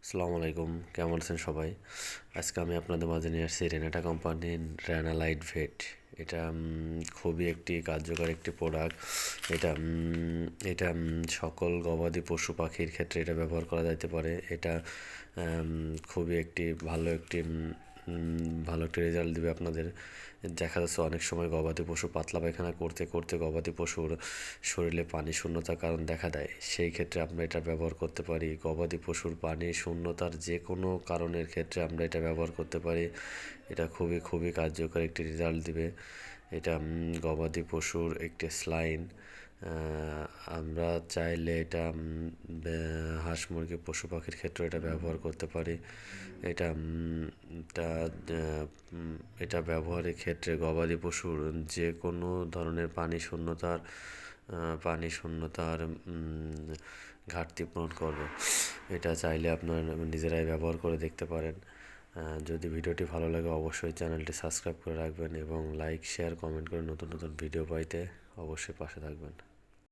আসসালামু আলাইকুম, কেমন আছেন সবাই? আজকে আমি আপনাদের মাঝে নিয়ে আসছি রেনাটা কোম্পানির রেনা লাইট ভেট। এটা খুবই একটি কার্যকর একটি প্রোডাক্ট। এটা এটা সকল গবাদি পশু পাখির ক্ষেত্রে এটা ব্যবহার করা যাইতে পারে। এটা খুবই একটি ভালো একটি রেজাল্ট দিবে আপনাদের। দেখা যাচ্ছে অনেক সময় গবাদি পশু পাতলা পায়খানা করতে করতে গবাদি পশুর শরীরে পানি শূন্যতার কারণ দেখা দেয়। সেই ক্ষেত্রে আমরা এটা ব্যবহার করতে পারি। গবাদি পশুর পানি শূন্যতার যে কোনো কারণের ক্ষেত্রে আমরা এটা ব্যবহার করতে পারি। এটা খুবই খুবই কার্যকর একটি রেজাল্ট দিবে। এটা গবাদি পশুর একটি স্লাইন। আমরা চাইলে এটা হাঁস মুরগি পশু পাখির ক্ষেত্রে এটা ব্যবহার করতে পারি। এটা এটা এটা ব্যবহারের ক্ষেত্রে গবাদি পশুর যে কোনো ধরনের পানি শূন্যতার ঘাটতি পূরণ করবে। এটা চাইলে আপনার নিজেরাই ব্যবহার করে দেখতে পারেন। যদি ভিডিওটি ভালো লাগে অবশ্যই চ্যানেলটি সাবস্ক্রাইব করে রাখবেন এবং লাইক শেয়ার কমেন্ট করে নতুন নতুন ভিডিও পাইতে অবশ্যই পাশে থাকবেন।